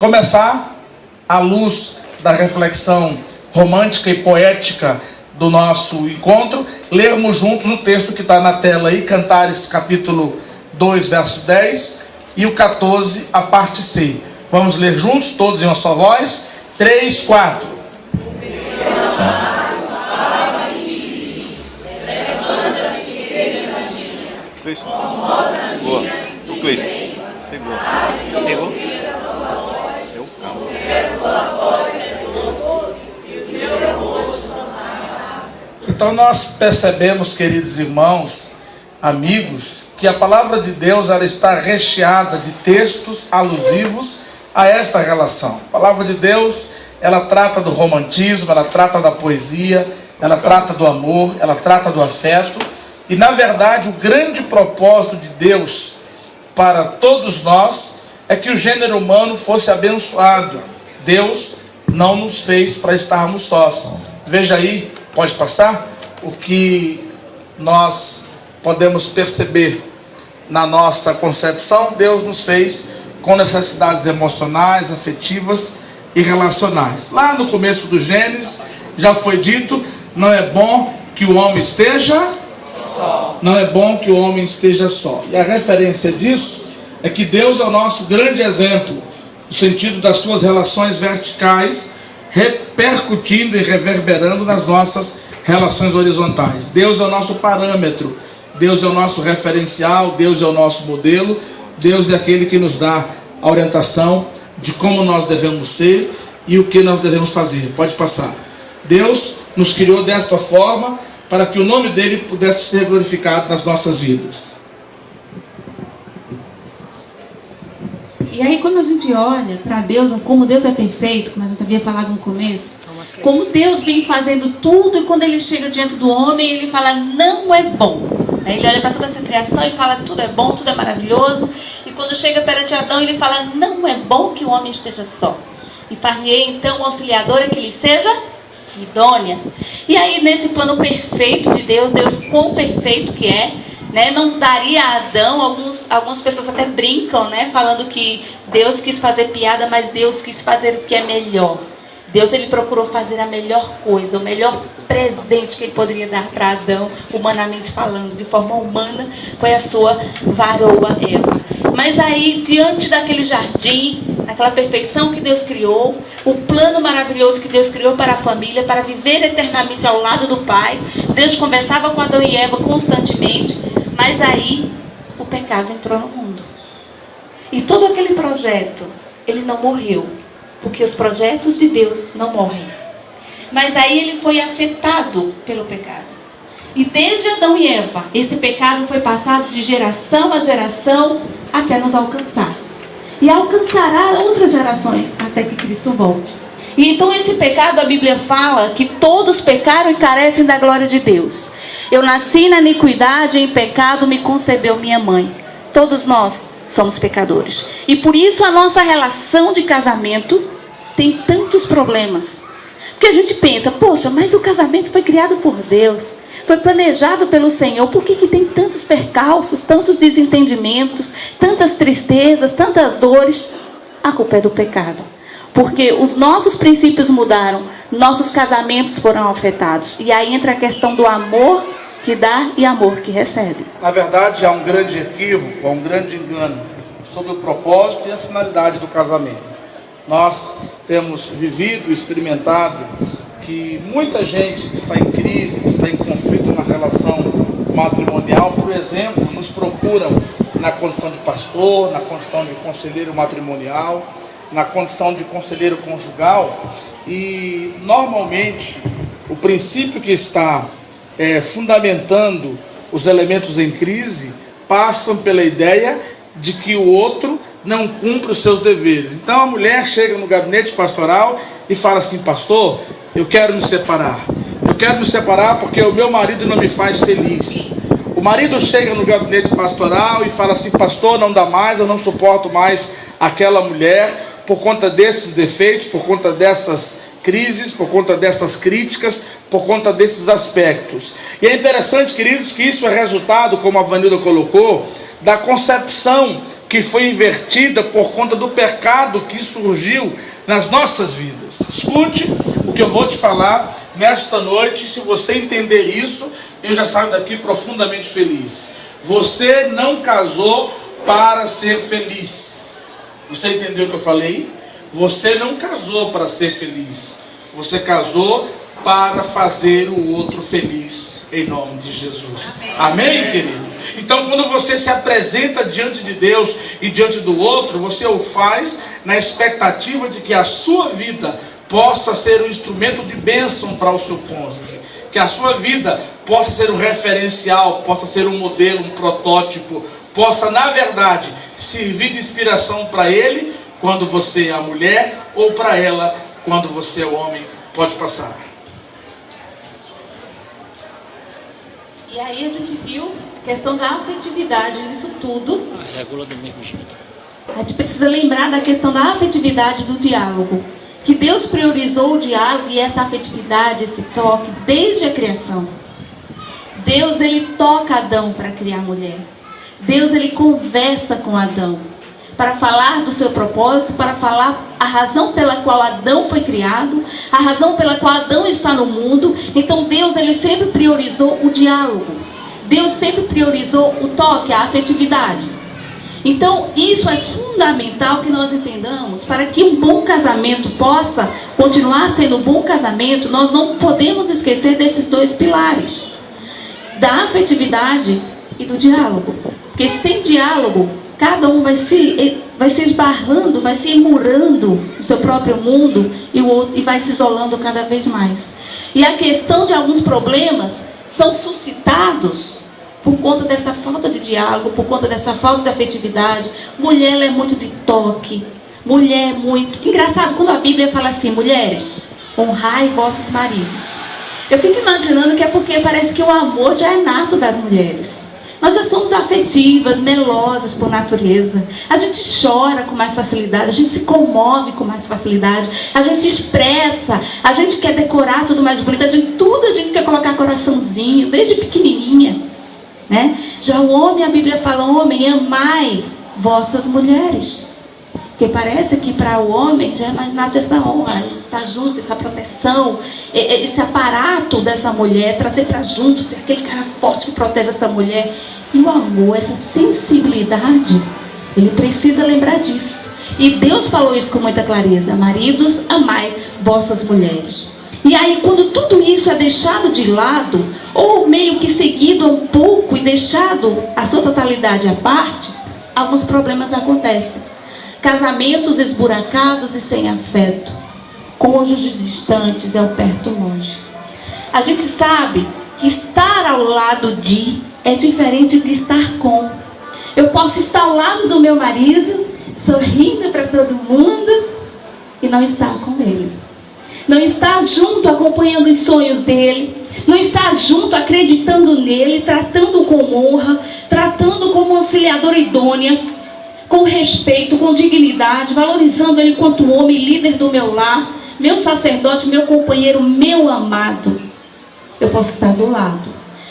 começar, à luz da reflexão romântica e poética do nosso encontro, lermos juntos o texto que está na tela aí, Cantares capítulo 2, verso 10 e o 14, a parte C. Vamos ler juntos, todos em uma só voz. 3, 4. Boa. O Cleiton. Pegou? Seu calma. Então nós percebemos, queridos irmãos, amigos, que a palavra de Deus ela está recheada de textos alusivos a esta relação. A palavra de Deus, ela trata do romantismo, ela trata da poesia, ela trata do amor, ela trata do afeto. E na verdade o grande propósito de Deus para todos nós é que o gênero humano fosse abençoado. Deus não nos fez para estarmos sós. Veja aí, pode passar, o que nós podemos perceber na nossa concepção. Deus nos fez com necessidades emocionais, afetivas e relacionais. Lá no começo do Gênesis já foi dito: não é bom que o homem esteja só. Não é bom que o homem esteja só. E a referência disso é que Deus é o nosso grande exemplo, no sentido das suas relações verticais, repercutindo e reverberando nas nossas relações horizontais. Deus é o nosso parâmetro, Deus é o nosso referencial, Deus é o nosso modelo, Deus é aquele que nos dá a orientação de como nós devemos ser e o que nós devemos fazer. Pode passar. Deus nos criou desta forma para que o nome dele pudesse ser glorificado nas nossas vidas. E aí quando a gente olha para Deus, como Deus é perfeito, como a gente havia falado no começo, como Deus vem fazendo tudo, e quando ele chega diante do homem, ele fala, não é bom. Aí ele olha para toda essa criação e fala, tudo é bom, tudo é maravilhoso. E quando chega perante Adão, ele fala, não é bom que o homem esteja só. E far-lhe-ei então uma auxiliadora que lhe seja idônea. E aí nesse plano perfeito de Deus, Deus quão perfeito que é, né, não daria a Adão, algumas pessoas até brincam, né, falando que Deus quis fazer piada, mas Deus quis fazer o que é melhor. Deus ele procurou fazer a melhor coisa, o melhor presente que ele poderia dar para Adão, humanamente falando, de forma humana, foi a sua varoa Eva. Mas aí, diante daquele jardim, aquela perfeição que Deus criou, o plano maravilhoso que Deus criou para a família, para viver eternamente ao lado do Pai, Deus conversava com Adão e Eva constantemente, mas aí o pecado entrou no mundo. E todo aquele projeto, ele não morreu, porque os projetos de Deus não morrem. Mas aí ele foi afetado pelo pecado. E desde Adão e Eva, esse pecado foi passado de geração a geração até nos alcançar. E alcançará outras gerações até que Cristo volte. E então esse pecado, a Bíblia fala que todos pecaram e carecem da glória de Deus. Eu nasci na iniquidade, em pecado me concebeu minha mãe. Todos nós somos pecadores. E por isso a nossa relação de casamento tem tantos problemas. Porque a gente pensa, poxa, mas o casamento foi criado por Deus, foi planejado pelo Senhor, por que tem tantos percalços, tantos desentendimentos, tantas tristezas, tantas dores? A culpa é do pecado. Porque os nossos princípios mudaram, nossos casamentos foram afetados. E aí entra a questão do amor que dá e amor que recebe. Na verdade, há um grande equívoco, há um grande engano sobre o propósito e a finalidade do casamento. Nós temos vivido e experimentado que muita gente que está em crise, que está em conflito na relação matrimonial, por exemplo, nos procuram na condição de pastor, na condição de conselheiro matrimonial, na condição de conselheiro conjugal, e normalmente o princípio que está fundamentando os elementos em crise passam pela ideia de que o outro não cumpre os seus deveres. Então a mulher chega no gabinete pastoral e fala assim, pastor, eu quero me separar. Eu quero me separar porque o meu marido não me faz feliz. O marido chega no gabinete pastoral e fala assim, pastor, não dá mais, eu não suporto mais aquela mulher por conta desses defeitos, por conta dessas crises, por conta dessas críticas, por conta desses aspectos. E é interessante, queridos, que isso é resultado, como a Vanilda colocou, da concepção que foi invertida por conta do pecado que surgiu nas nossas vidas. Escute o que eu vou te falar nesta noite. Se você entender isso, eu já saio daqui profundamente feliz. Você não casou para ser feliz. Você entendeu o que eu falei? Você não casou para ser feliz. Você casou para fazer o outro feliz, em nome de Jesus. Amém, querido? Então, quando você se apresenta diante de Deus e diante do outro, você o faz na expectativa de que a sua vida possa ser um instrumento de bênção para o seu cônjuge, que a sua vida possa ser um referencial, possa ser um modelo, um protótipo, possa, na verdade, servir de inspiração para ele quando você é a mulher, ou para ela quando você é o homem. Pode passar. E aí a gente viu a questão da afetividade nisso tudo. Regula do mesmo jeito. A gente precisa lembrar da questão da afetividade do diálogo. Que Deus priorizou o diálogo e essa afetividade, esse toque, desde a criação. Deus, ele toca Adão para criar a mulher. Deus, ele conversa com Adão para falar do seu propósito, para falar a razão pela qual Adão foi criado, a razão pela qual Adão está no mundo. Então Deus, ele sempre priorizou o diálogo. Deus sempre priorizou o toque, a afetividade. Então isso é fundamental que nós entendamos. Para que um bom casamento possa continuar sendo um bom casamento, nós não podemos esquecer desses dois pilares, da afetividade e do diálogo. Porque sem diálogo, cada um vai se esbarrando, vai se emurando no seu próprio mundo e vai se isolando cada vez mais. E a questão de alguns problemas são suscitados por conta dessa falta de diálogo, por conta dessa falta de afetividade. Mulher, ela é muito de toque. Mulher é muito... Engraçado, quando a Bíblia fala assim, mulheres, honrai vossos maridos. Eu fico imaginando que é porque parece que o amor já é nato das mulheres. Nós já somos afetivas, melosas por natureza. A gente chora com mais facilidade, a gente se comove com mais facilidade, a gente expressa, a gente quer decorar tudo mais bonito, tudo a gente quer colocar coraçãozinho, desde pequenininha, né? Já o homem, a Bíblia fala, homem, amai vossas mulheres. Porque parece que para o homem já é mais nato essa honra, estar junto, essa proteção, esse aparato dessa mulher, trazer para junto, ser aquele cara forte que protege essa mulher. E o amor, essa sensibilidade, ele precisa lembrar disso. E Deus falou isso com muita clareza: maridos, amai vossas mulheres. E aí, quando tudo isso é deixado de lado, ou meio que seguido um pouco e deixado a sua totalidade à parte, alguns problemas acontecem. Casamentos esburacados e sem afeto, cônjuges distantes e ao perto longe. A gente sabe que estar ao lado de é diferente de estar com. Eu posso estar ao lado do meu marido, sorrindo para todo mundo, e não estar com ele. Não estar junto, acompanhando os sonhos dele. Não estar junto, acreditando nele, tratando com honra, tratando como auxiliadora idônea, com respeito, com dignidade, valorizando ele enquanto homem, líder do meu lar, meu sacerdote, meu companheiro, meu amado. Eu posso estar do lado,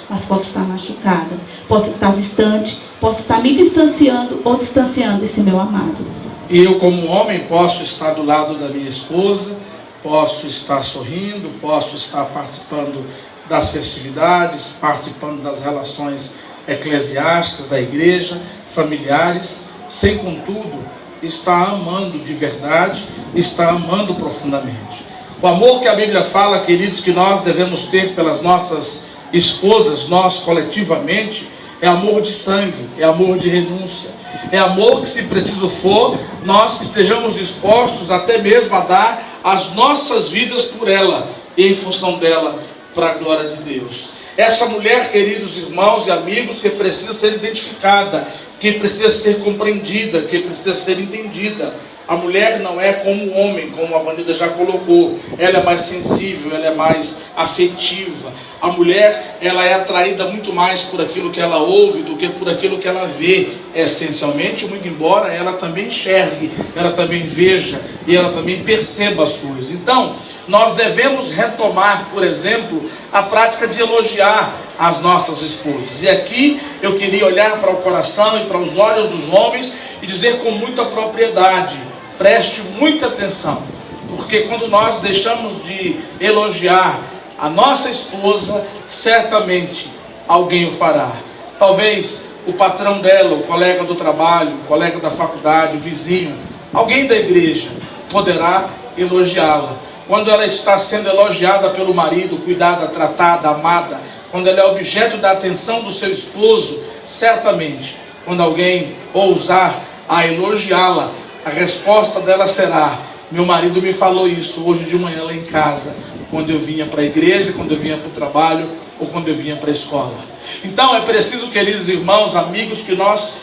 mas posso estar machucada, posso estar distante, posso estar me distanciando ou distanciando esse meu amado. E eu, como homem, posso estar do lado da minha esposa, posso estar sorrindo, posso estar participando das festividades, participando das relações eclesiásticas da igreja, familiares, sem, contudo, estar amando de verdade, estar amando profundamente. O amor que a Bíblia fala, queridos, que nós devemos ter pelas nossas esposas, nós coletivamente, é amor de sangue, é amor de renúncia, é amor que, se preciso for, nós estejamos dispostos até mesmo a dar as nossas vidas por ela e em função dela, para a glória de Deus. Essa mulher, queridos irmãos e amigos, que precisa ser identificada, que precisa ser compreendida, que precisa ser entendida. A mulher não é como o homem, como a Vanida já colocou. Ela é mais sensível, ela é mais afetiva. A mulher, ela é atraída muito mais por aquilo que ela ouve do que por aquilo que ela vê, essencialmente, muito embora ela também enxergue, ela também veja e ela também perceba as coisas. Então, nós devemos retomar, por exemplo, a prática de elogiar as nossas esposas. E aqui eu queria olhar para o coração e para os olhos dos homens e dizer com muita propriedade: preste muita atenção, porque quando nós deixamos de elogiar a nossa esposa, certamente alguém o fará. Talvez o patrão dela, o colega do trabalho, o colega da faculdade, o vizinho, alguém da igreja poderá elogiá-la. Quando ela está sendo elogiada pelo marido, cuidada, tratada, amada, quando ela é objeto da atenção do seu esposo, certamente, quando alguém ousar a elogiá-la, a resposta dela será: meu marido me falou isso hoje de manhã lá em casa, quando eu vinha para a igreja, quando eu vinha para o trabalho ou quando eu vinha para a escola. Então é preciso, queridos irmãos, amigos, que nós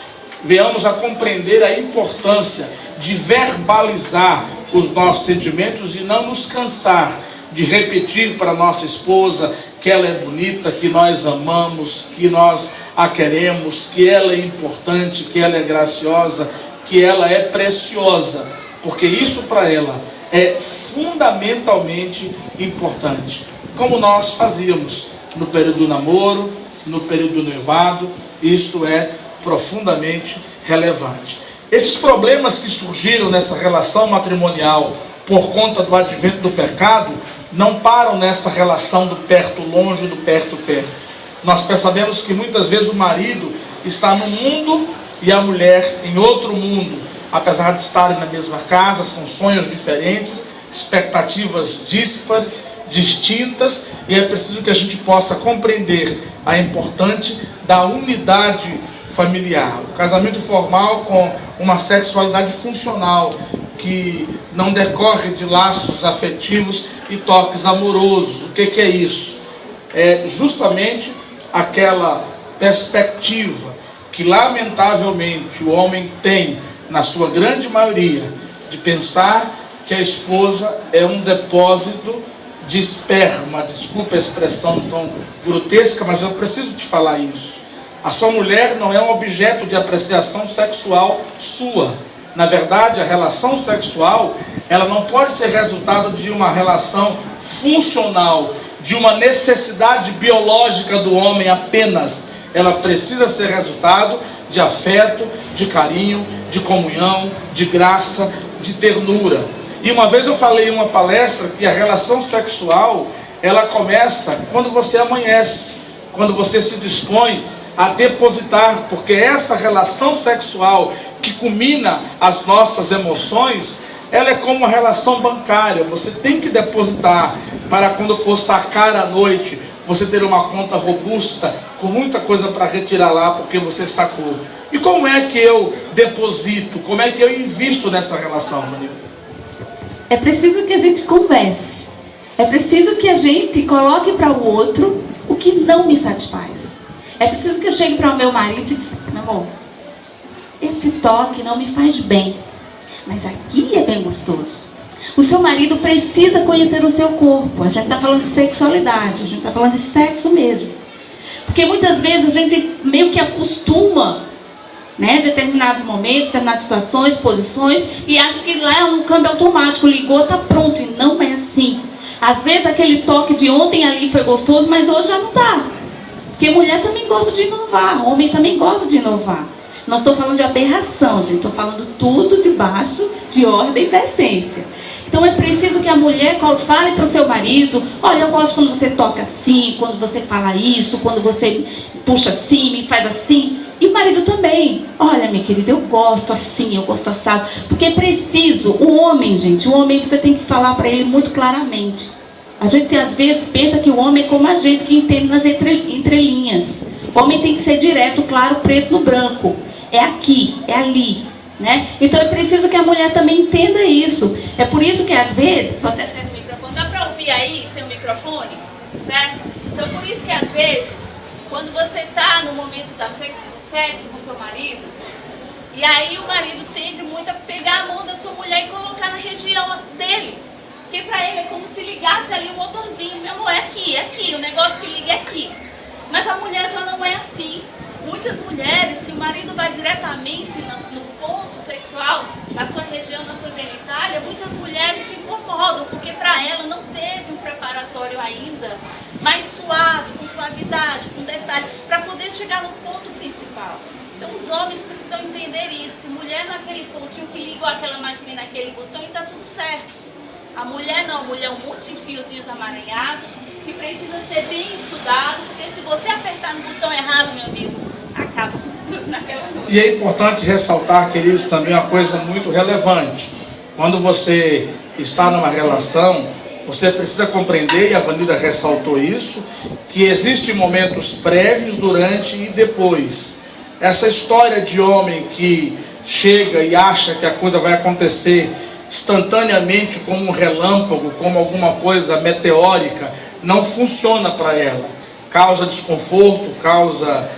venhamos a compreender a importância de verbalizar os nossos sentimentos e não nos cansar de repetir para nossa esposa que ela é bonita, que nós amamos, que nós a queremos, que ela é importante, que ela é graciosa, que ela é preciosa, porque isso para ela é fundamentalmente importante, como nós fazíamos no período do namoro, no período do noivado. Isto é profundamente relevante. Esses problemas que surgiram nessa relação matrimonial por conta do advento do pecado não param nessa relação do perto-longe, do perto-perto. Nós percebemos que muitas vezes o marido está num mundo e a mulher em outro mundo. Apesar de estarem na mesma casa, são sonhos diferentes, expectativas díspares, distintas, e é preciso que a gente possa compreender a importância da unidade familiar. O casamento formal com uma sexualidade funcional, que não decorre de laços afetivos e toques amorosos. O que é isso? É justamente aquela perspectiva que lamentavelmente o homem tem, na sua grande maioria, de pensar que a esposa é um depósito de esperma. Desculpa a expressão tão grotesca, mas eu preciso te falar isso. A sua mulher não é um objeto de apreciação sexual sua. Na verdade, a relação sexual, ela não pode ser resultado de uma relação funcional, de uma necessidade biológica do homem apenas. Ela precisa ser resultado de afeto, de carinho, de comunhão, de graça, de ternura. E uma vez eu falei em uma palestra que a relação sexual, ela começa quando você amanhece, quando você se dispõe a depositar, porque essa relação sexual que culmina as nossas emoções, ela é como uma relação bancária. Você tem que depositar para quando for sacar à noite, você ter uma conta robusta, com muita coisa para retirar lá, porque você sacou. E como é que eu deposito? Como é que eu invisto nessa relação, Maria? É preciso que a gente converse. É preciso que a gente coloque para o outro o que não me satisfaz. É preciso que eu chegue para o meu marido e diga: meu amor, esse toque não me faz bem, mas aqui é bem gostoso. O seu marido precisa conhecer o seu corpo. A gente está falando de sexualidade, a gente está falando de sexo mesmo. Porque muitas vezes a gente meio que acostuma, né, determinados momentos, determinadas situações, posições, e acha que lá é um câmbio automático, ligou, está pronto. E não é assim. Às vezes aquele toque de ontem ali foi gostoso, mas hoje já não está. Porque mulher também gosta de inovar, homem também gosta de inovar. Não estou falando de aberração, gente, estou falando tudo debaixo de ordem e decência. Então é preciso que a mulher fale para o seu marido: olha, eu gosto quando você toca assim, quando você fala isso, quando você puxa assim, me faz assim. E o marido também: olha, minha querida, eu gosto assim, eu gosto assado. Porque é preciso, o homem, gente, o homem você tem que falar para ele muito claramente. A gente às vezes pensa que o homem é como a gente, que entende nas entrelinhas. O homem tem que ser direto, claro, preto no branco. É aqui, é ali, né? Então é preciso que a mulher também entenda isso. É por isso que às vezes... Vou até ser o microfone. Dá para ouvir aí, sem o microfone? Certo? Então por isso que às vezes, quando você está no momento do sexo com seu marido, e aí o marido tende muito a pegar a mão da sua mulher e colocar na região dele. Porque para ele é como se ligasse ali um motorzinho. Meu amor, é aqui, o negócio que liga é aqui. Mas a mulher já não é assim. Muitas mulheres, se o marido vai diretamente no ponto sexual, na sua região, na sua genitália, muitas mulheres se incomodam, porque para ela não teve um preparatório ainda mais suave, com suavidade, com detalhe, para poder chegar no ponto principal. Então os homens precisam entender isso, que mulher não é aquele pontinho que liga aquela máquina naquele botão e está tudo certo. A mulher não, a mulher é um monte de fiozinhos amaranhados que precisa ser bem estudado, porque se você apertar no botão errado, meu amigo, acaba tudo naquela coisa. E é importante ressaltar, queridos, também uma coisa muito relevante. Quando você está numa relação, você precisa compreender, e a Vanilda ressaltou isso, que existem momentos prévios, durante e depois. Essa história de homem que chega e acha que a coisa vai acontecer instantaneamente, como um relâmpago, como alguma coisa meteórica, não funciona para ela. Causa desconforto, causa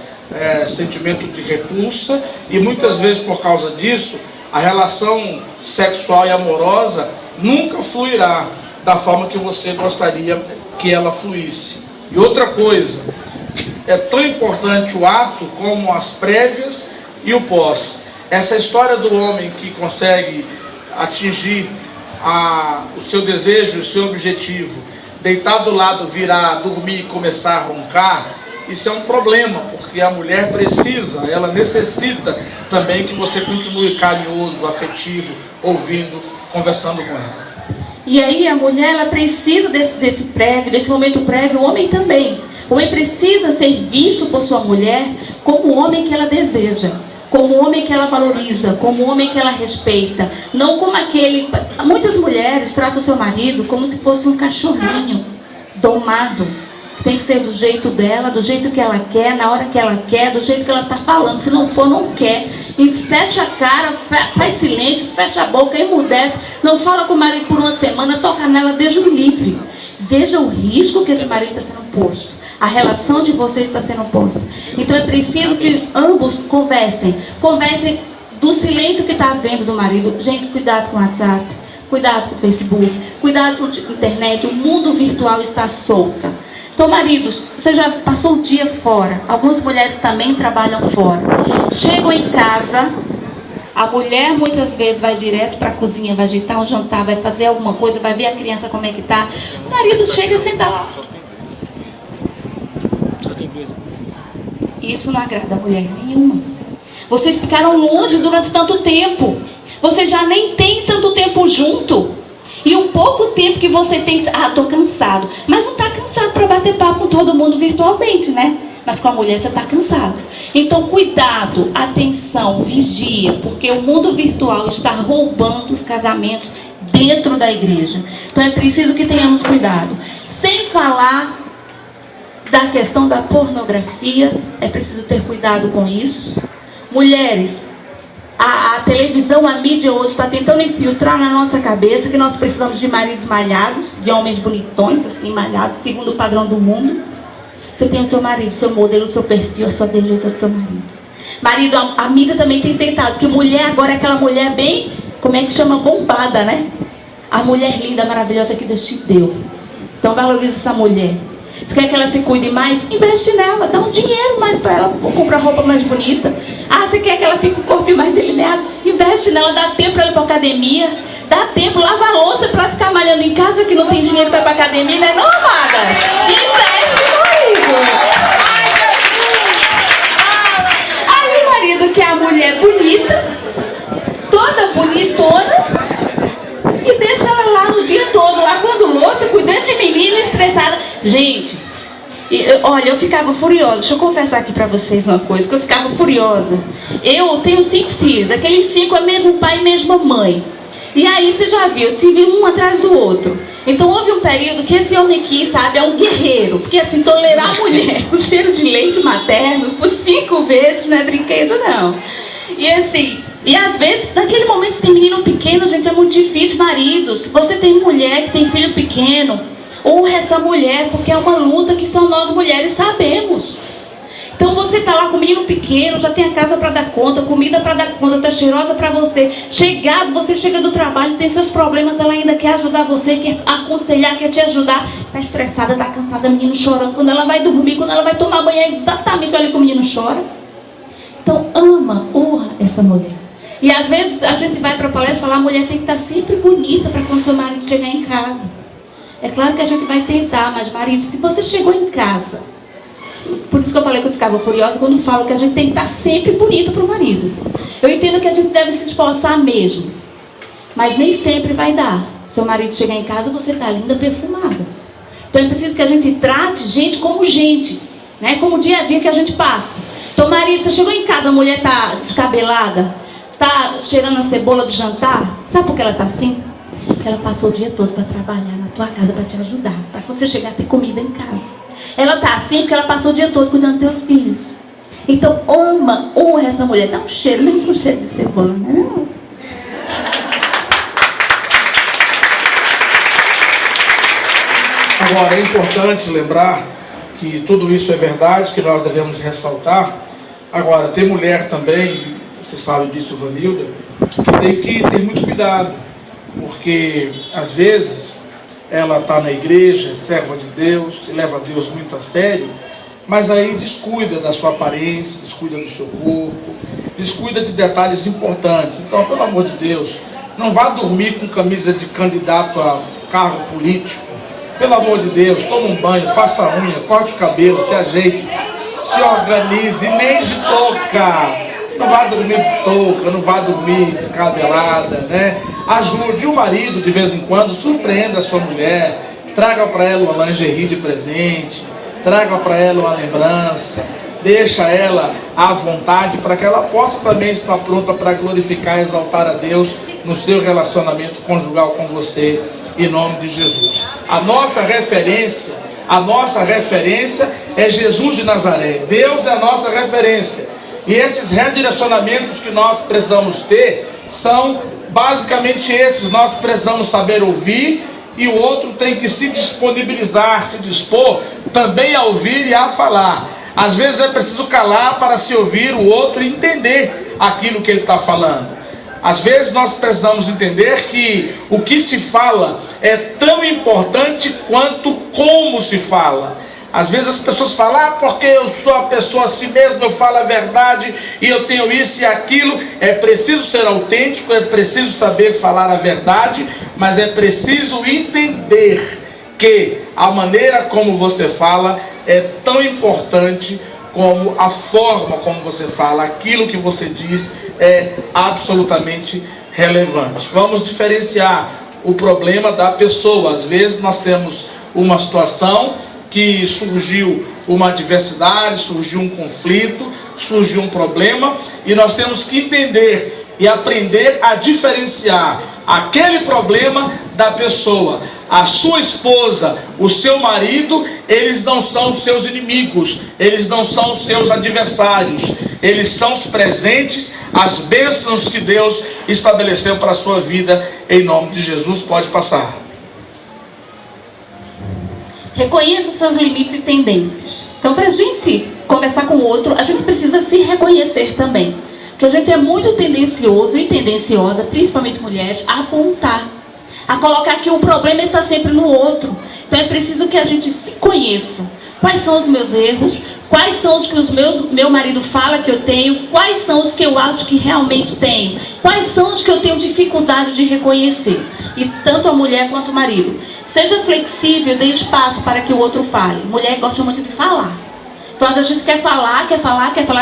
sentimento de repulsa, e muitas vezes por causa disso, a relação sexual e amorosa nunca fluirá da forma que você gostaria que ela fluísse. E outra coisa, é tão importante o ato como as prévias e o pós. Essa história do homem que consegue atingir o seu desejo, o seu objetivo, deitar do lado, virar, dormir e começar a roncar, isso é um problema, porque a mulher precisa, ela necessita também que você continue carinhoso, afetivo, ouvindo, conversando com ela. E aí a mulher, ela precisa desse prévio, desse momento prévio, o homem também. O homem precisa ser visto por sua mulher como o homem que ela deseja, como o homem que ela valoriza, como o homem que ela respeita. Não como aquele... Muitas mulheres tratam o seu marido como se fosse um cachorrinho domado. Tem que ser do jeito dela, do jeito que ela quer, na hora que ela quer, do jeito que ela está falando. Se não for, não quer. E fecha a cara, faz silêncio, fecha a boca, emudece. Não fala com o marido por uma semana, toca nela, deixa o livre. Veja o risco que esse marido está sendo posto. A relação de vocês está sendo posta. Então é preciso que ambos conversem. Conversem do silêncio que está havendo do marido. Gente, cuidado com o WhatsApp, cuidado com o Facebook, cuidado com a internet. O mundo virtual está solto. Então, maridos, você já passou o dia fora. Algumas mulheres também trabalham fora. Chegam em casa, a mulher muitas vezes vai direto para a cozinha, vai ajeitar um jantar, vai fazer alguma coisa, vai ver a criança como é que está. O marido chega e senta lá. Isso não agrada a mulher nenhuma. Vocês ficaram longe durante tanto tempo. Vocês já nem têm tanto tempo junto. E o pouco tempo que você tem... estou cansado. Mas não está cansado para bater papo com todo mundo virtualmente, né? Mas com a mulher você está cansado. Então, cuidado, atenção, vigia. Porque o mundo virtual está roubando os casamentos dentro da igreja. Então, é preciso que tenhamos cuidado. Sem falar da questão da pornografia, é preciso ter cuidado com isso. Mulheres, a televisão, a mídia hoje está tentando infiltrar na nossa cabeça que nós precisamos de maridos malhados, de homens bonitões, assim, malhados, segundo o padrão do mundo. Você tem o seu marido, seu modelo, o seu perfil, a sua beleza do seu marido. Marido, a mídia também tem tentado, porque mulher agora é aquela mulher bem, como é que chama, bombada, né? A mulher linda, maravilhosa que Deus te deu. Então valoriza essa mulher. Você quer que ela se cuide mais? Investe nela, dá um dinheiro mais para ela, comprar roupa mais bonita. Ah, você quer que ela fique com o corpo mais delineado? Investe nela, dá tempo para ela ir para academia. Dá tempo, lava a louça para ficar malhando em casa, que não tem dinheiro para ir para academia, né? Não, amada? Investe, marido. Aí, marido, que é a mulher bonita, toda bonitona, e deixa ela lá no dia todo, lavando louça, cuidando de menina, estressada. Gente, olha, eu ficava furiosa. Deixa eu confessar aqui pra vocês uma coisa, que eu ficava furiosa. Eu tenho 5 filhos, aqueles 5 é mesmo pai e mesma mãe. E aí, você já viu, eu tive um atrás do outro. Então, houve um período que esse homem aqui, sabe, é um guerreiro. Porque, assim, tolerar a mulher, o cheiro de leite materno, por 5 vezes, não é brinquedo, não. E assim... E às vezes, naquele momento, se tem menino pequeno, gente, é muito difícil. Maridos, você tem mulher que tem filho pequeno, honra essa mulher, porque é uma luta que só nós mulheres sabemos. Então você está lá com o menino pequeno, já tem a casa para dar conta, comida para dar conta, está cheirosa para você. Você chega do trabalho, tem seus problemas, ela ainda quer ajudar você, quer aconselhar, quer te ajudar. Está estressada, está cansada, o menino chorando. Quando ela vai dormir, quando ela vai tomar banho, é exatamente olha que o menino chora. Então ama, honra essa mulher. E às vezes a gente vai para a palestra falar, a mulher tem que estar sempre bonita para quando seu marido chegar em casa. É claro que a gente vai tentar, mas marido, se você chegou em casa Por isso que eu falei que eu ficava furiosa quando falo que a gente tem que estar sempre bonita para o marido. Eu entendo que a gente deve se esforçar mesmo, mas nem sempre vai dar. Seu marido chegar em casa, você está linda, perfumada. Então é preciso que a gente trate gente, né? Como o dia a dia que a gente passa. Então, marido, você chegou em casa, a mulher está descabelada, está cheirando a cebola do jantar. Sabe por que ela está assim? Porque ela passou o dia todo para trabalhar na tua casa, para te ajudar, para quando você chegar ter comida em casa. Ela está assim porque ela passou o dia todo cuidando dos teus filhos. Então, honra essa mulher. Dá um cheiro, mesmo com cheiro de cebola, né? Agora, é importante lembrar que tudo isso é verdade, que nós devemos ressaltar. Agora, tem mulher também, você sabe disso, Vanilda, que tem que ter muito cuidado, porque às vezes ela está na igreja, é serva de Deus, e leva Deus muito a sério, mas aí descuida da sua aparência, descuida do seu corpo, descuida de detalhes importantes. Então, pelo amor de Deus, não vá dormir com camisa de candidato a cargo político. Pelo amor de Deus, toma um banho, faça a unha, corte o cabelo, se ajeite, se organize, nem de touca. Não vá dormir de touca, não vá dormir descabelada, né? Ajude o marido de vez em quando, surpreenda a sua mulher, traga para ela uma lingerie de presente, traga para ela uma lembrança, deixa ela à vontade para que ela possa também estar pronta para glorificar e exaltar a Deus no seu relacionamento conjugal com você, em nome de Jesus. A nossa referência é Jesus de Nazaré. Deus é a nossa referência. E esses redirecionamentos que nós precisamos ter são basicamente esses. Nós precisamos saber ouvir, e o outro tem que se disponibilizar, se dispor também a ouvir e a falar. Às vezes é preciso calar para se ouvir o outro e entender aquilo que ele está falando. Às vezes nós precisamos entender que o que se fala é tão importante quanto como se fala. Às vezes as pessoas falam, porque eu sou a pessoa assim mesmo, eu falo a verdade e eu tenho isso e aquilo. É preciso ser autêntico, é preciso saber falar a verdade, mas é preciso entender que a maneira como você fala é tão importante como a forma como você fala. Aquilo que você diz é absolutamente relevante. Vamos diferenciar o problema da pessoa. Às vezes nós temos uma situação que surgiu uma adversidade, surgiu um conflito, surgiu um problema, e nós temos que entender e aprender a diferenciar aquele problema da pessoa. A sua esposa, o seu marido, eles não são os seus inimigos, eles não são os seus adversários, eles são os presentes, as bênçãos que Deus estabeleceu para a sua vida, em nome de Jesus. Pode passar. Reconheça seus limites e tendências. Então, para a gente conversar com o outro, a gente precisa se reconhecer também. Porque a gente é muito tendencioso e tendenciosa, principalmente mulheres, a apontar, a colocar que o problema está sempre no outro. Então é preciso que a gente se conheça. Quais são os meus erros? Quais são os que meu marido fala que eu tenho? Quais são os que eu acho que realmente tenho? Quais são os que eu tenho dificuldade de reconhecer? E tanto a mulher quanto o marido. Seja flexível, dê espaço para que o outro fale. Mulher gosta muito de falar. Então a gente quer falar,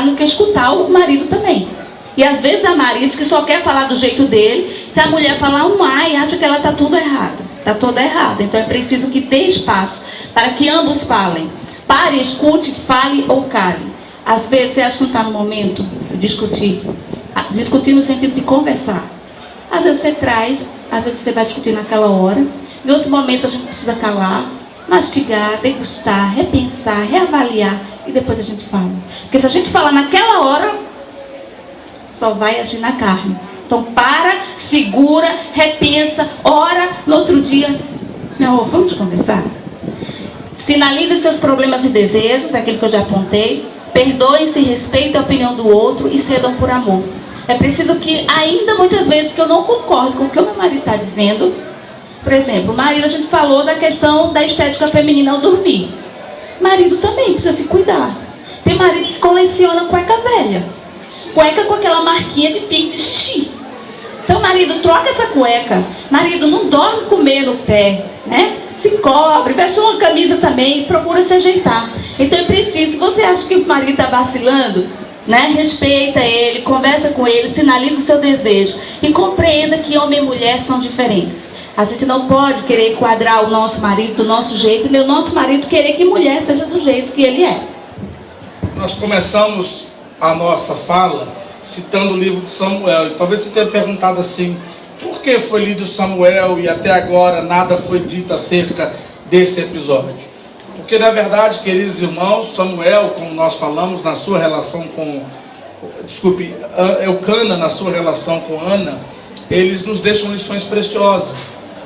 não quer escutar o marido também. E às vezes há maridos que só quer falar do jeito dele. Se a mulher falar um ai, acha que ela está tudo errada. Está toda errada. Então é preciso que dê espaço para que ambos falem. Pare, escute, fale ou cale. Às vezes você acha que não está no momento de discutir. Discutir no sentido de conversar. Às vezes você traz, às vezes você vai discutir naquela hora. Em outros momentos a gente precisa calar, mastigar, degustar, repensar, reavaliar e depois a gente fala. Porque se a gente falar naquela hora, só vai agir na carne. Então para, segura, repensa, ora, no outro dia, meu amor, vamos conversar? Sinalize seus problemas e desejos, aquilo que eu já apontei. Perdoe-se, respeite a opinião do outro e cedam por amor. É preciso que, ainda muitas vezes que eu não concordo com o que o meu marido está dizendo, por exemplo, o marido, a gente falou da questão da estética feminina ao dormir. Marido também precisa se cuidar. Tem marido que coleciona cueca velha. Cueca com aquela marquinha de pingo de xixi. Então, marido, troca essa cueca. Marido, não dorme com meia no pé, né? se cobre, veste uma camisa também, procura se ajeitar. Então é preciso, se você acha que o marido está vacilando, né, respeita ele, conversa com ele, sinaliza o seu desejo e compreenda que homem e mulher são diferentes. A gente não pode querer quadrar o nosso marido do nosso jeito, nem o nosso marido querer que mulher seja do jeito que ele é. Nós começamos a nossa fala citando o livro de Samuel. E talvez você tenha perguntado assim, por que foi lido Samuel e até agora nada foi dito acerca desse episódio? Porque na verdade, queridos irmãos, Samuel, como nós falamos na sua relação com... Eucana na sua relação com Ana, eles nos deixam lições preciosas,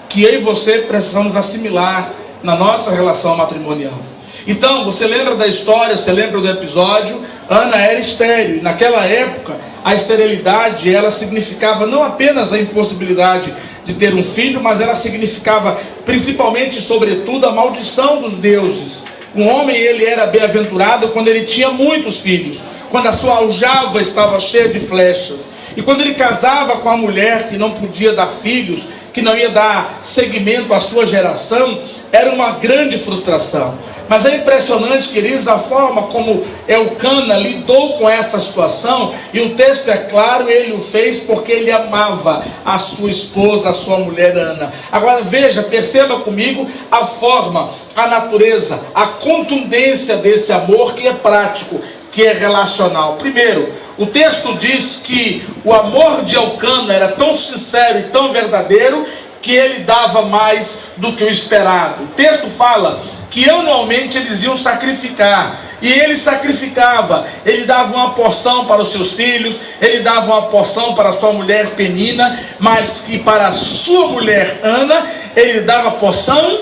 que eu e você precisamos assimilar na nossa relação matrimonial. Então, você lembra da história, você lembra do episódio? Ana era estéril, e naquela época, a esterilidade, ela significava não apenas a impossibilidade de ter um filho, mas ela significava, principalmente e sobretudo, a maldição dos deuses. Um homem, ele era bem-aventurado quando ele tinha muitos filhos, quando a sua aljava estava cheia de flechas, e quando ele casava com a mulher que não podia dar filhos, que não ia dar seguimento à sua geração, era uma grande frustração. Mas é impressionante, queridos, a forma como Eucana lidou com essa situação, e o texto é claro, ele o fez porque ele amava a sua esposa, a sua mulher Ana. Agora veja, perceba comigo a forma, a natureza, a contundência desse amor que é prático, que é relacional. Primeiro, o texto diz que o amor de Eucana era tão sincero e tão verdadeiro que ele dava mais do que o esperado. O texto fala que anualmente eles iam sacrificar, e ele sacrificava, ele dava uma porção para os seus filhos, ele dava uma porção para a sua mulher Penina, mas que para a sua mulher Ana, ele dava porção,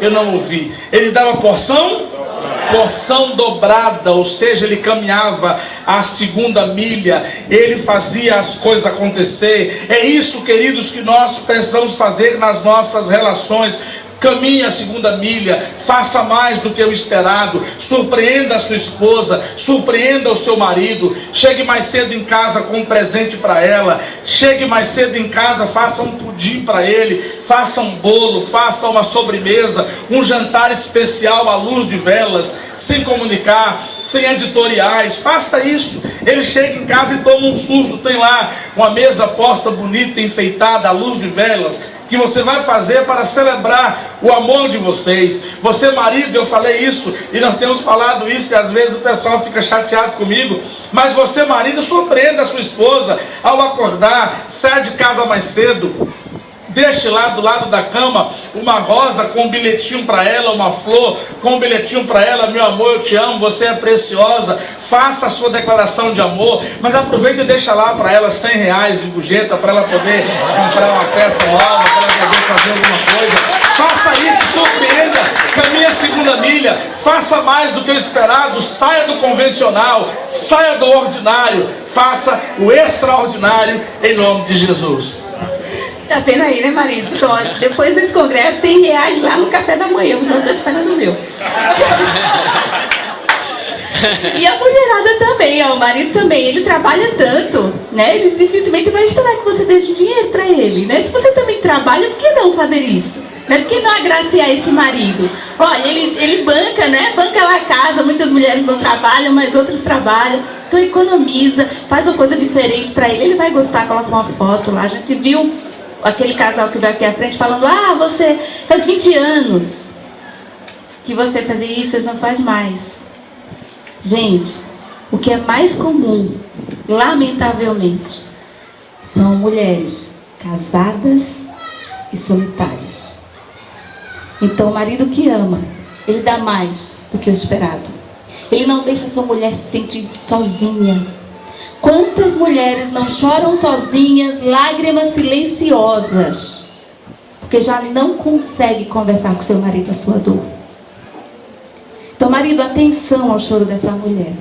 eu não ouvi, ele dava porção dobrada, ou seja, ele caminhava a segunda milha, ele fazia as coisas acontecer. É isso, queridos, que nós precisamos fazer nas nossas relações. Caminhe a segunda milha, faça mais do que o esperado, surpreenda a sua esposa, surpreenda o seu marido, chegue mais cedo em casa com um presente para ela, chegue mais cedo em casa, faça um pudim para ele, faça um bolo, faça uma sobremesa, um jantar especial à luz de velas, sem comunicar, sem editoriais, faça isso. Ele chega em casa e toma um susto, tem lá uma mesa posta bonita, enfeitada à luz de velas, que você vai fazer para celebrar o amor de vocês. Você marido, eu falei isso, e nós temos falado isso, e às vezes o pessoal fica chateado comigo, mas você marido, surpreenda a sua esposa ao acordar, saia de casa mais cedo, deixe lá do lado da cama uma rosa com um bilhetinho para ela, uma flor com um bilhetinho para ela, meu amor, eu te amo, você é preciosa. Faça a sua declaração de amor, mas aproveita e deixa lá para ela R$100 em bujeta, para ela poder comprar uma peça nova, para ela poder fazer alguma coisa. Faça isso, surpreenda, caminhe a segunda milha, faça mais do que o esperado, saia do convencional, saia do ordinário, faça o extraordinário em nome de Jesus. Tá vendo aí, né, marido? Então, olha, depois desse congresso, R$100 lá no café da manhã, o João tá esperando o meu. E a mulherada também, ó, o marido também, ele trabalha tanto, né? Ele dificilmente vai esperar que você deixe dinheiro para ele, né? Se você também trabalha, por que não fazer isso? Né? Por que não agraciar esse marido? Olha, ele banca, né? Banca lá a casa, muitas mulheres não trabalham, mas outras trabalham. Então economiza, faz uma coisa diferente para ele vai gostar, coloca uma foto lá. A gente viu aquele casal que veio aqui à frente falando, você faz 20 anos que você fazia isso, você não faz mais. Gente, o que é mais comum, lamentavelmente, são mulheres casadas e solitárias. Então o marido que ama, ele dá mais do que o esperado. Ele não deixa a sua mulher se sentir sozinha. Quantas mulheres não choram sozinhas, lágrimas silenciosas, porque já não consegue conversar com seu marido a sua dor. Então, marido, atenção ao choro dessa mulher.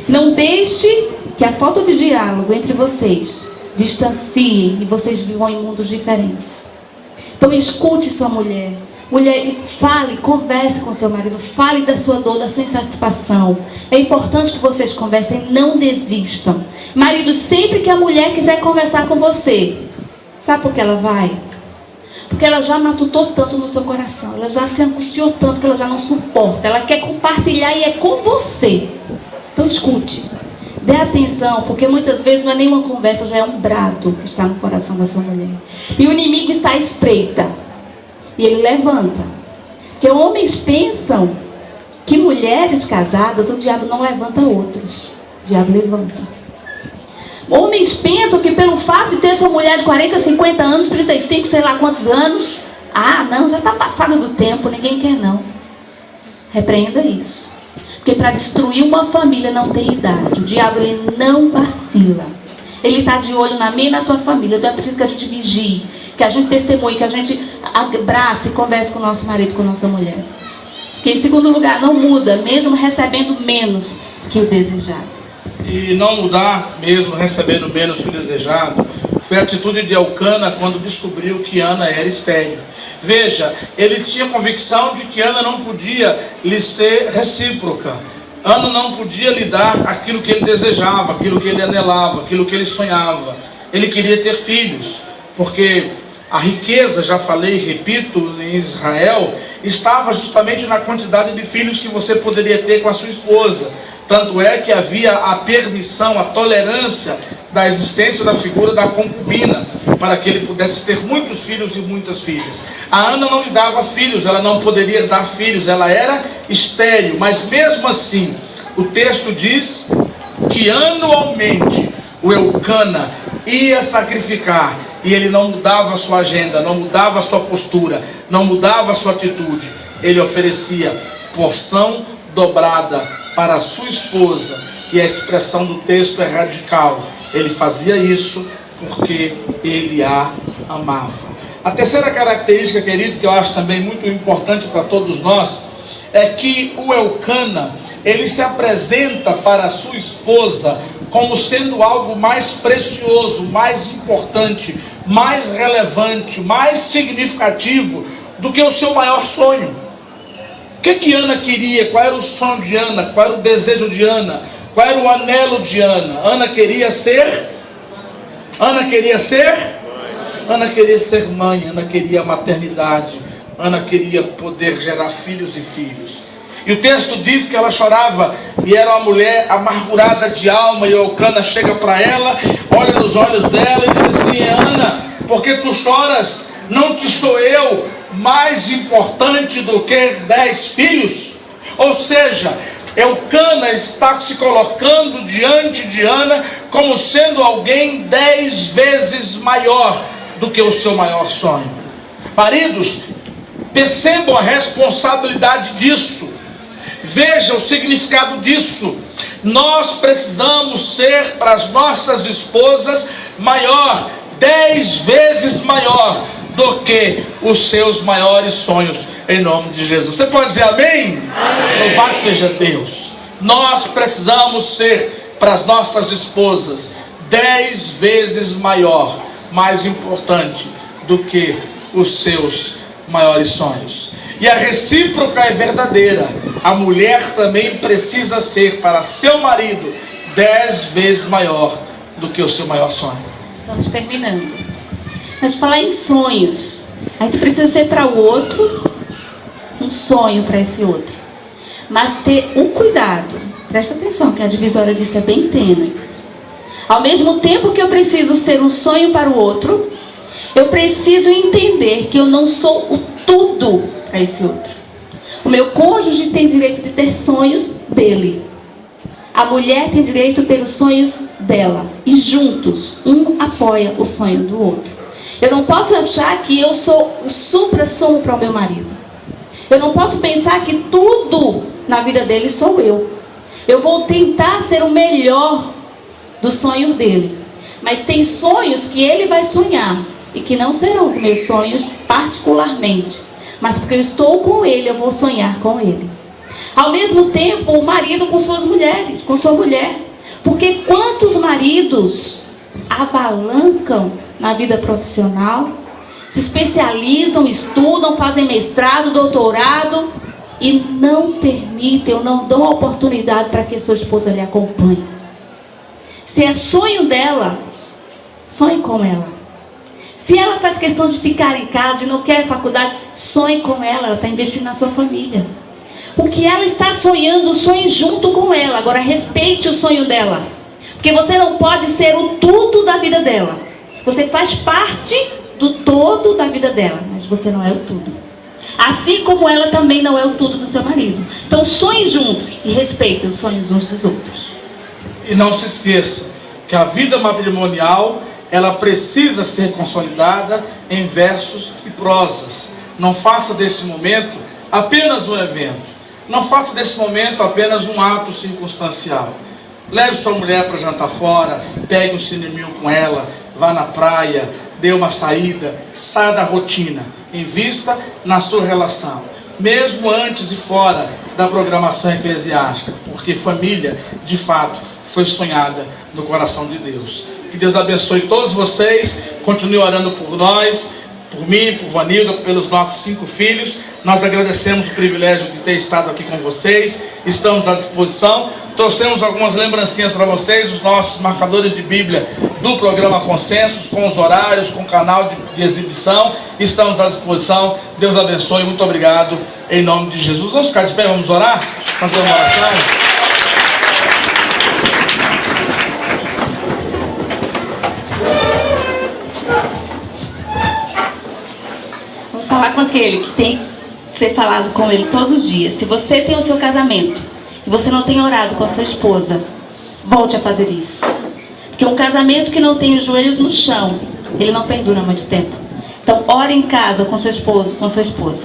Não deixe que a falta de diálogo entre vocês distancie e vocês vivam em mundos diferentes. Então, escute sua mulher. Mulher, fale, converse com seu marido, fale da sua dor, da sua insatisfação. É importante que vocês conversem, não desistam. Marido, sempre que a mulher quiser conversar com você, sabe por que ela vai? Porque ela já matutou tanto no seu coração, ela já se angustiou tanto que ela já não suporta. Ela quer compartilhar e é com você. Então escute, dê atenção, porque muitas vezes não é nenhuma conversa, já é um brado que está no coração da sua mulher. E o inimigo está à espreita. E ele levanta. Porque homens pensam que mulheres casadas, o diabo não levanta outros. O diabo levanta. Homens pensam que pelo fato de ter sua mulher de 40, 50 anos, 35, sei lá quantos anos, não, já está passado do tempo, ninguém quer não. Repreenda isso. Porque para destruir uma família não tem idade. O diabo, ele não vacila. Ele está de olho na minha e na tua família. Então é preciso que a gente vigie, que a gente testemunhe, que a gente abrace e converse com o nosso marido, com a nossa mulher. Que em segundo lugar, não muda, mesmo recebendo menos que o desejado. E não mudar, mesmo recebendo menos que o desejado, foi a atitude de Elcana quando descobriu que Ana era estéril. Veja, ele tinha convicção de que Ana não podia lhe ser recíproca. Ana não podia lhe dar aquilo que ele desejava, aquilo que ele anelava, aquilo que ele sonhava. Ele queria ter filhos, porque a riqueza, já falei e repito, em Israel, estava justamente na quantidade de filhos que você poderia ter com a sua esposa. Tanto é que havia a permissão, a tolerância da existência da figura da concubina, para que ele pudesse ter muitos filhos e muitas filhas. A Ana não lhe dava filhos, ela não poderia dar filhos, ela era estéril. Mas mesmo assim, o texto diz que anualmente o Elcana ia sacrificar, e ele não mudava a sua agenda, não mudava a sua postura, não mudava a sua atitude. Ele oferecia porção dobrada para a sua esposa, e a expressão do texto é radical. Ele fazia isso porque ele a amava. A terceira característica, querido, que eu acho também muito importante para todos nós, é que o Elcana, ele se apresenta para a sua esposa como sendo algo mais precioso, mais importante, mais relevante, mais significativo do que o seu maior sonho. O que Ana queria? Qual era o sonho de Ana? Qual era o desejo de Ana? Qual era o anelo de Ana? Ana queria ser mãe. Ana queria maternidade. Ana queria poder gerar filhos e filhos. E o texto diz que ela chorava e era uma mulher amargurada de alma. E Elcana chega para ela, olha nos olhos dela e diz assim: Ana, por que tu choras? Não te sou eu mais importante do que 10 filhos? Ou seja, Elcana está se colocando diante de Ana como sendo alguém 10 vezes maior do que o seu maior sonho. Maridos, percebam a responsabilidade disso. Veja o significado disso. Nós precisamos ser para as nossas esposas maior, 10 vezes maior do que os seus maiores sonhos, em nome de Jesus. Você pode dizer amém? Amém. Louvado seja Deus. Nós precisamos ser para as nossas esposas 10 vezes maior, mais importante do que os seus maiores sonhos. E a recíproca é verdadeira. A mulher também precisa ser para seu marido 10 vezes maior do que o seu maior sonho. Estamos terminando. Mas falar em sonhos, a gente precisa ser para o outro um sonho para esse outro. Mas ter um cuidado. Presta atenção que a divisória disso é bem tênue. Ao mesmo tempo que eu preciso ser um sonho para o outro, eu preciso entender que eu não sou o tudo para esse outro. O meu cônjuge tem direito de ter sonhos dele. A mulher tem direito de ter os sonhos dela. E juntos, um apoia o sonho do outro. Eu não posso achar que eu sou o supra-sumo para o meu marido. Eu não posso pensar que tudo na vida dele sou eu. Eu vou tentar ser o melhor do sonho dele. Mas tem sonhos que ele vai sonhar e que não serão os meus sonhos particularmente. Mas porque eu estou com ele, eu vou sonhar com ele. Ao mesmo tempo, o marido com suas mulheres, com sua mulher. Porque quantos maridos avalancam na vida profissional, se especializam, estudam, fazem mestrado, doutorado e não permitem ou não dão a oportunidade para que sua esposa lhe acompanhe. Se é sonho dela, sonhe com ela. Se ela faz questão de ficar em casa e não quer faculdade, sonhe com ela está investindo na sua família. O que ela está sonhando, sonhe junto com ela. Agora respeite o sonho dela. Porque você não pode ser o tudo da vida dela. Você faz parte do todo da vida dela, mas você não é o tudo. Assim como ela também não é o tudo do seu marido. Então sonhe juntos e respeite os sonhos uns dos outros. E não se esqueça que a vida matrimonial, ela precisa ser consolidada em versos e prosas. Não faça desse momento apenas um evento. Não faça desse momento apenas um ato circunstancial. Leve sua mulher para jantar fora, pegue um cineminho com ela, vá na praia, dê uma saída, saia da rotina, invista na sua relação, mesmo antes e fora da programação eclesiástica, porque família, de fato, foi sonhada no coração de Deus. Que Deus abençoe todos vocês, continue orando por nós, por mim, por Vanilda, pelos nossos 5 filhos. Nós agradecemos o privilégio de ter estado aqui com vocês, estamos à disposição. Trouxemos algumas lembrancinhas para vocês, os nossos marcadores de Bíblia do programa Consensos, com os horários, com o canal de exibição. Estamos à disposição. Deus abençoe, muito obrigado, em nome de Jesus. Vamos ficar de pé, vamos orar? Fazer uma oração. Vamos falar com aquele que tem que ser falado com ele todos os dias. Se você tem o seu casamento e você não tem orado com a sua esposa, volte a fazer isso. Porque um casamento que não tem os joelhos no chão, ele não perdura muito tempo. Então ore em casa com seu esposo, com sua esposa.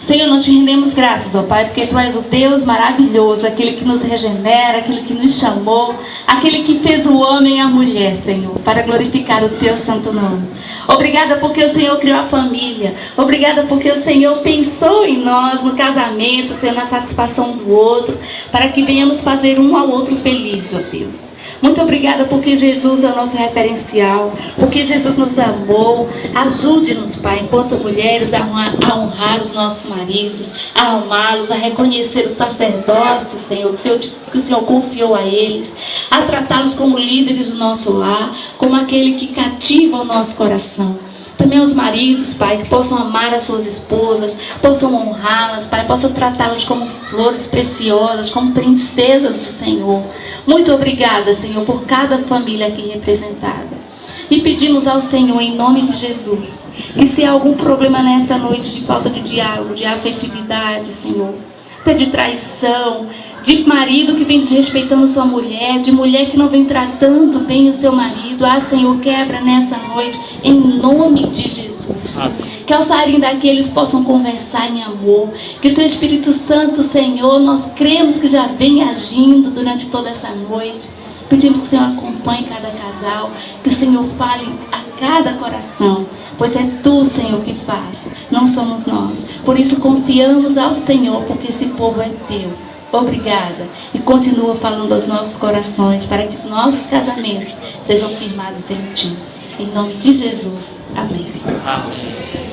Senhor, nós te rendemos graças, ó Pai, porque Tu és o Deus maravilhoso, aquele que nos regenera, aquele que nos chamou, aquele que fez o homem e a mulher, Senhor, para glorificar o Teu santo nome. Obrigada porque o Senhor criou a família. Obrigada porque o Senhor pensou em nós, no casamento, Senhor, na satisfação do outro, para que venhamos fazer um ao outro feliz, ó Deus. Muito obrigada porque Jesus é o nosso referencial, porque Jesus nos amou. Ajude-nos, Pai, enquanto mulheres, a honrar os nossos maridos, a amá-los, a reconhecer o sacerdócio, Senhor, que o Senhor confiou a eles, a tratá-los como líderes do nosso lar, como aquele que cativa o nosso coração. Também os maridos, Pai, que possam amar as suas esposas, possam honrá-las, Pai, possam tratá-las como flores preciosas, como princesas do Senhor. Muito obrigada, Senhor, por cada família aqui representada. E pedimos ao Senhor, em nome de Jesus, que se há algum problema nessa noite de falta de diálogo, de afetividade, Senhor, até de traição, de marido que vem desrespeitando sua mulher, de mulher que não vem tratando bem o seu marido, Senhor, quebra nessa noite, em nome de Jesus. Que ao saírem daqui eles possam conversar em amor, que o Teu Espírito Santo, Senhor, nós cremos que já vem agindo durante toda essa noite. Pedimos que o Senhor acompanhe cada casal, que o Senhor fale a cada coração, pois é Tu, Senhor, que faz, não somos nós. Por isso confiamos ao Senhor, porque esse povo é Teu. Obrigada. E continua falando aos nossos corações, para que os nossos casamentos sejam firmados em Ti. Em nome de Jesus. Amém. Amém.